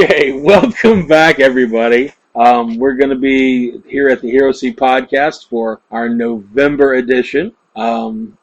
Okay, welcome back, everybody. We're going to be here at the HeroCNopodcast for our November edition.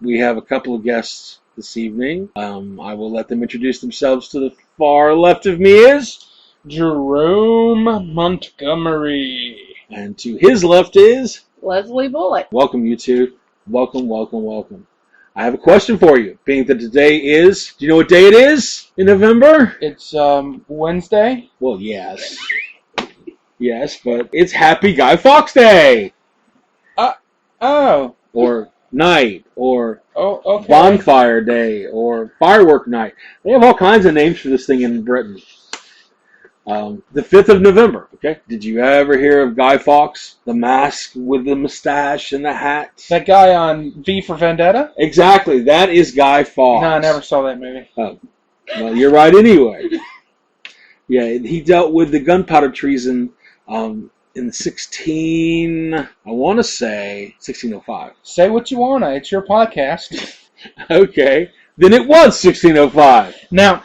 We have a couple of guests this evening. I will let them introduce themselves. To the far left of me is Jerome Montgomery. And to his left is Leslie Bullock. Welcome, you two. Welcome, welcome, welcome. I have a question for you. Being that today is, do you know what day it is in November? It's Wednesday. Well, yes. Yes, but it's Happy Guy Fawkes Day. Oh. Or night, or okay. bonfire day, or firework night. They have all kinds of names for this thing in Britain. The 5th of November, okay? Did you ever hear of Guy Fawkes? The mask with the mustache and the hat? That guy on V for Vendetta? Exactly, that is Guy Fawkes. No, I never saw that movie. Oh, well, you're right anyway. Yeah, he dealt with the gunpowder treason in 1605. Say what you want to. It's your podcast. Okay, then it was 1605. Now,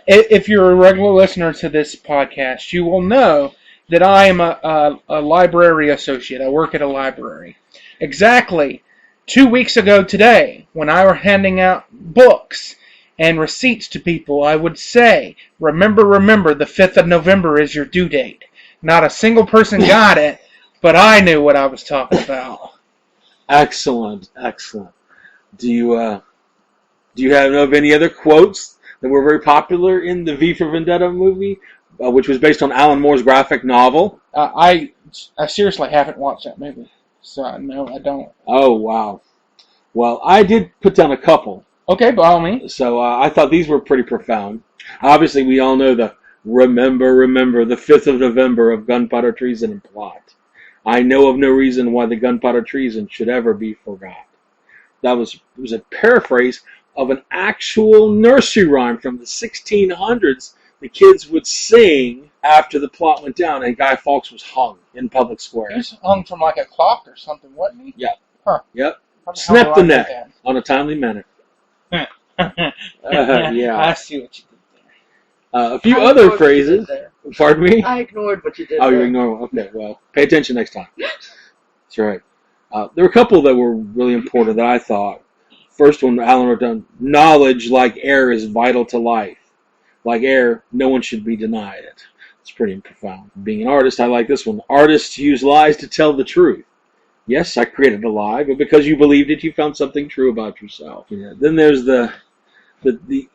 if you're a regular listener to this podcast, you will know that I am a library associate. I work at a library. Exactly 2 weeks ago today, when I were handing out books and receipts to people, I would say, remember, the 5th of November is your due date. Not a single person got it, but I knew what I was talking about. Excellent, excellent. Do you know of any other quotes that were very popular in the V for Vendetta movie, which was based on Alan Moore's graphic novel? I seriously haven't watched that movie, so no, I don't. Oh, wow. Well, I did put down a couple. Okay, by all means. So I thought these were pretty profound. Obviously, we all know the remember, the 5th of November of gunpowder treason and plot. I know of no reason why the gunpowder treason should ever be forgot. It was a paraphrase of an actual nursery rhyme from the 1600s the kids would sing after the plot went down and Guy Fawkes was hung in public square. He was hung from like a clock or something, wasn't he? Yep. Huh. Yep. Snap the neck on a timely manner. Yeah. Yeah. I see what you did there. A few other phrases. Pardon me? I ignored what you did. Oh, you ignored. Okay, well, pay attention next time. That's right. There were a couple that were really important that I thought. First one, Alan wrote down, knowledge like air is vital to life. Like air, no one should be denied it. It's pretty profound. Being an artist, I like this one. Artists use lies to tell the truth. Yes, I created a lie, but because you believed it, you found something true about yourself. Yeah. Then there's the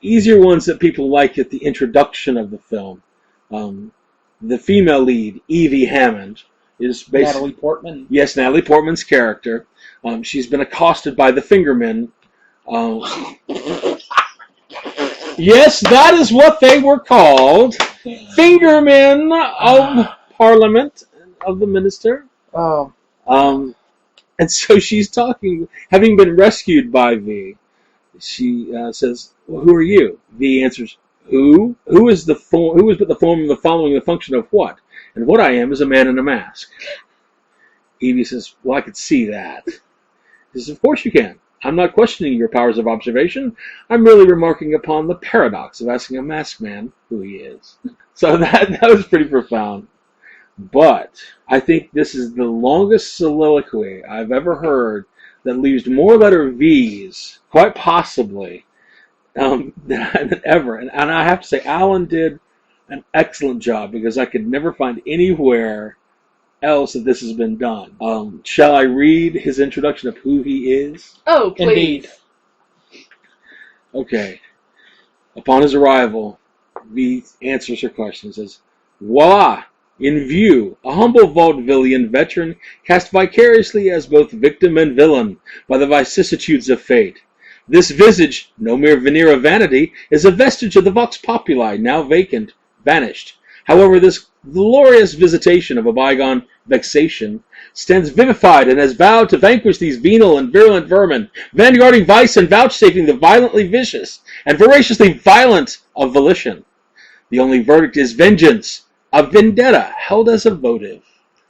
easier ones that people like at the introduction of the film. The female lead, Evie Hammond, is based... Natalie Portman? Yes, Natalie Portman's character. She's been accosted by the Fingermen. Yes, that is what they were called. Fingermen of Parliament, of the minister. Oh. And so she's talking, having been rescued by V. She says, well, who are you? V answers, who? Who is but the form of the following the function of what? And what I am is a man in a mask. Evie says, well, I could see that. He says, of course you can. I'm not questioning your powers of observation. I'm merely remarking upon the paradox of asking a masked man who he is. So that was pretty profound. But I think this is the longest soliloquy I've ever heard that leaves more letter V's, quite possibly, than ever. And I have to say, Alan did an excellent job because I could never find anywhere else that this has been done. Shall I read his introduction of who he is? Oh, please. Indeed. Okay. Upon his arrival, V answers her question and says, voila! In view, a humble vaudevillian veteran cast vicariously as both victim and villain by the vicissitudes of fate. This visage, no mere veneer of vanity, is a vestige of the vox populi, now vacant, vanished. However, this glorious visitation of a bygone vexation stands vivified and has vowed to vanquish these venal and virulent vermin, vanguarding vice and vouchsafing the violently vicious and voraciously violent of volition. The only verdict is vengeance, a vendetta held as a votive.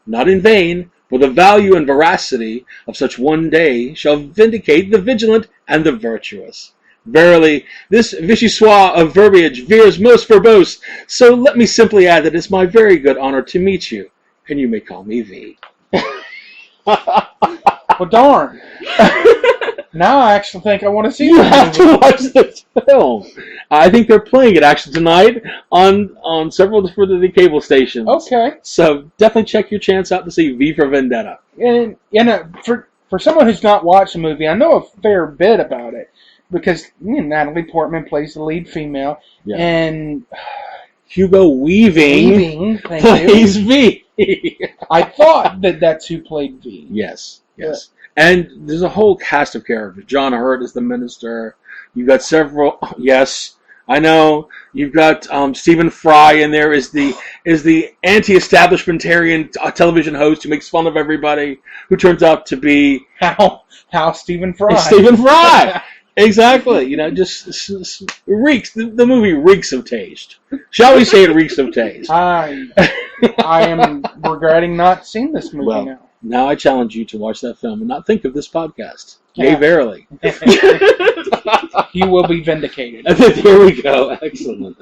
Not in vain, for the value and veracity of such one day shall vindicate the vigilant and the virtuous. Verily, this vichyssoise of verbiage veers most verbose, so let me simply add that it's my very good honor to meet you, and you may call me V. Well, darn. Now I actually think I want to see You that have to watch this film. I think they're playing it actually tonight on several of the cable stations. Okay. So definitely check your chance out to see V for Vendetta. And for someone who's not watched the movie, I know a fair bit about it because Natalie Portman plays the lead female, and Hugo Weaving plays V. I thought that's who played V. Yes. And there's a whole cast of characters. John Hurt is the minister. You've got several. Yes, I know. You've got Stephen Fry in there is the anti-establishmentarian television host who makes fun of everybody, who turns out to be how Stephen Fry. It's Stephen Fry. Exactly. Just reeks. The movie reeks of taste. Shall we say it reeks of taste? I am regretting not seeing this movie now. Now I challenge you to watch that film and not think of this podcast. Yea, verily. You will be vindicated. Here we go. Excellent.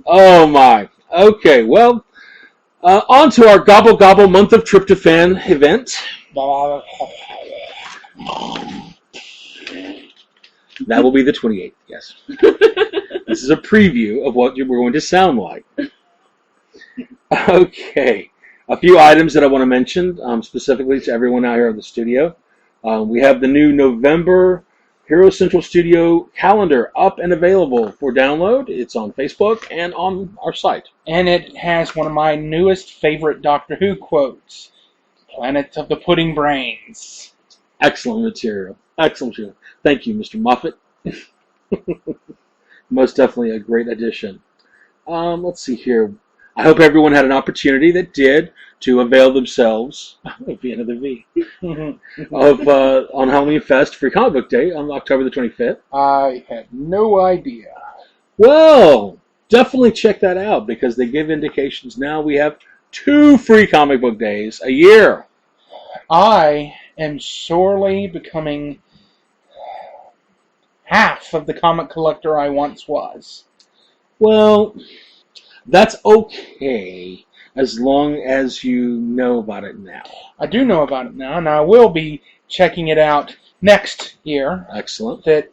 Oh, my. Okay, well, on to our Gobble Gobble Month of Tryptophan event. That will be the 28th, yes. This is a preview of what we're going to sound like. Okay. A few items that I want to mention, specifically to everyone out here in the studio. We have the new November Hero Central Studio calendar up and available for download. It's on Facebook and on our site. And it has one of my newest favorite Doctor Who quotes, Planet of the Pudding Brains. Excellent material. Thank you, Mr. Moffat. Most definitely a great addition. Let's see here. I hope everyone had an opportunity that did to avail themselves at the end of the V of on Halloween Fest Free Comic Book Day on October the 25th. I had no idea. Well, definitely check that out because they give indications now we have 2 free comic book days a year. I am sorely becoming half of the comic collector I once was. Well, that's okay as long as you know about it now. I do know about it now, and I will be checking it out next year. Excellent. That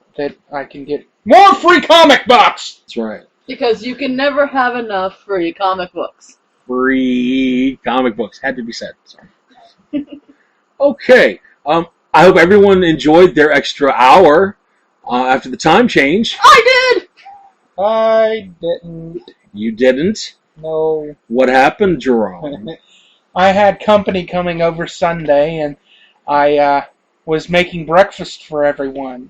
I can get more free comic books! That's right. Because you can never have enough free comic books. Free comic books. Had to be said. Sorry. Okay. I hope everyone enjoyed their extra hour after the time change. I did! I didn't. You didn't? No. What happened, Jerome? I had company coming over Sunday, and I was making breakfast for everyone,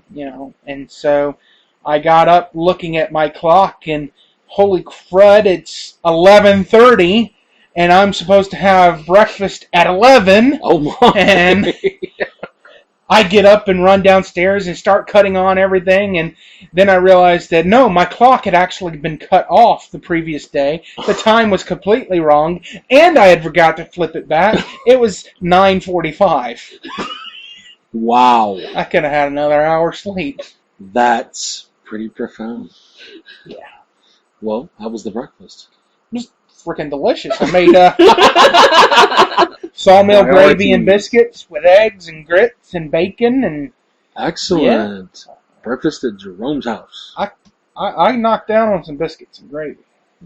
and so I got up looking at my clock, and holy crud, it's 11:30, and I'm supposed to have breakfast at 11. Oh my! And I get up and run downstairs and start cutting on everything, and then I realized that no, my clock had actually been cut off the previous day. The time was completely wrong, and I had forgot to flip it back. It was 9:45. Wow. I could have had another hour sleep. That's pretty profound. Yeah. Well, how was the breakfast? It was freaking delicious. I made sawmill gravy and biscuits with eggs and grits and bacon and... Excellent. Yeah. Breakfast at Jerome's house. I knocked down on some biscuits and gravy.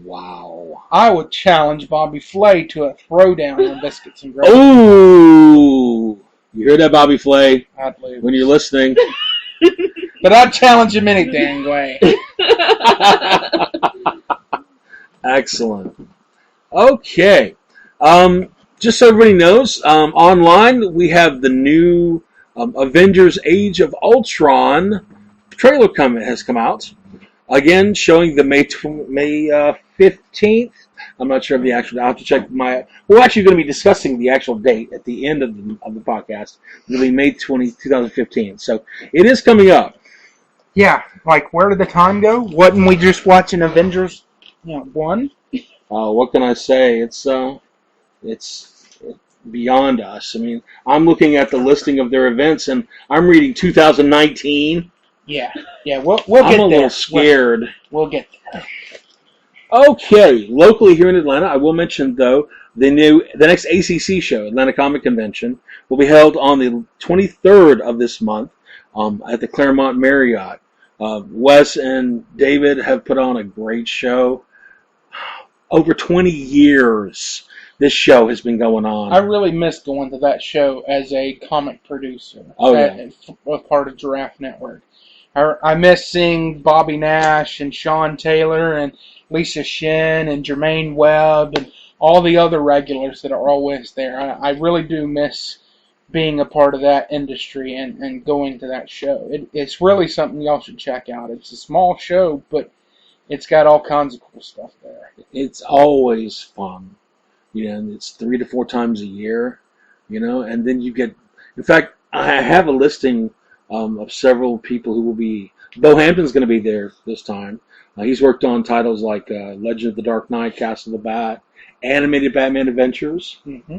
Wow. I would challenge Bobby Flay to a throwdown on biscuits and gravy. Oh! You hear that, Bobby Flay? I'd lose. When you're listening. But I'd challenge him any dang way. Excellent. Okay. Just so everybody knows, online we have the new Avengers Age of Ultron trailer has come out. Again, showing the May 15th. I'm not sure of the actual. I'll have to check my. We're actually going to be discussing the actual date at the end of the podcast. It'll be May 20, 2015. So it is coming up. Yeah, like where did the time go? Wasn't we just watching Avengers 1? What can I say? It's beyond us. I mean, I'm looking at the listing of their events, and I'm reading 2019. Yeah. We'll get there. I'm a little scared. We'll get there. Okay, locally here in Atlanta, I will mention though the next ACC show, Atlanta Comic Convention, will be held on the 23rd of this month at the Claremont Marriott. Wes and David have put on a great show. Over 20 years, this show has been going on. I really missed going to that show as a comic producer. Oh, yeah. As part of Giraffe Network. I miss seeing Bobby Nash and Sean Taylor and Lisa Shin and Jermaine Webb and all the other regulars that are always there. I really do miss being a part of that industry and going to that show. It's really something y'all should check out. It's a small show, but it's got all kinds of cool stuff there. It's always fun. And it's 3 to 4 times a year, and then you get, in fact, I have a listing of several people who will be, Bo Hampton's going to be there this time. He's worked on titles like Legend of the Dark Knight, Castle of the Bat, Animated Batman Adventures. Mm-hmm.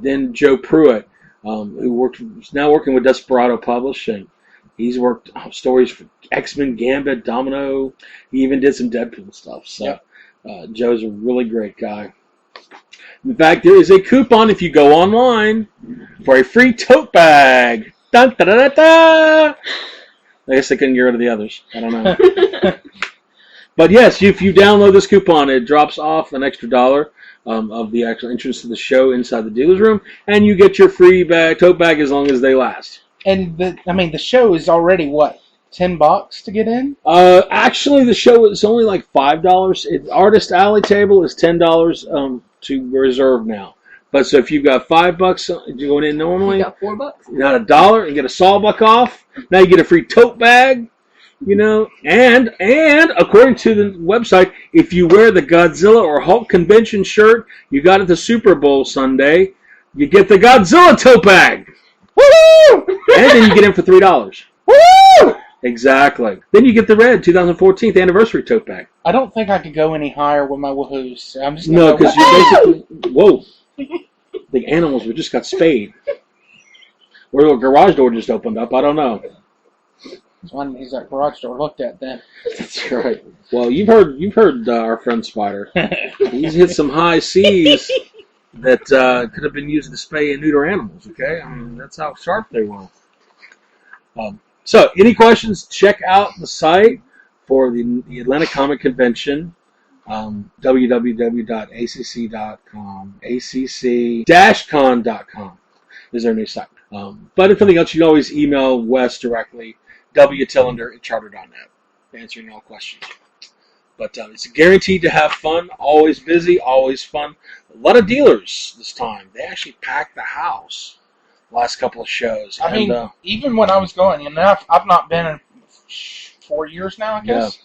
Then Joe Pruitt, who's now working with Desperado Publishing. He's worked stories for X-Men, Gambit, Domino. He even did some Deadpool stuff. So Joe's a really great guy. In fact, there is a coupon if you go online for a free tote bag. Dun, da, da, da, da. I guess they couldn't get rid of the others. I don't know. But yes, if you download this coupon, it drops off an extra $1 of the actual entrance to the show inside the dealer's room, and you get your free tote bag as long as they last. And the show is already what, $10 to get in? Actually, the show is only like $5. Artist Alley table is $10 to reserve now. But so if you've got $5, you're going in normally. You got $4. You got $1, you get a sawbuck off. Now you get a free tote bag. And according to the website, if you wear the Godzilla or Hulk convention shirt you got at the Super Bowl Sunday, you get the Godzilla tote bag. Woo! And then you get in for $3. Woo! Exactly. Then you get the red 2014th anniversary tote bag. I don't think I could go any higher with my woohoos. I'm just No, because you're basically whoa. The animals we just got spayed. Or the garage door just opened up. I don't know. One is that garage door looked at then. That's right. Well, you've heard our friend Spider. He's hit some high seas that could have been used to spay and neuter animals. Okay, I mean that's how sharp they were. So, any questions? Check out the site for the Atlanta Comic Convention. www.acc.com. acc-con.com is their new site. But if anything else, you can always email Wes directly. wtillender@charter.net, answering all questions. But it's guaranteed to have fun, always busy, always fun. A lot of dealers this time. They actually packed the house last couple of shows. I mean, even when I was going, I've not been in 4 years now, I guess.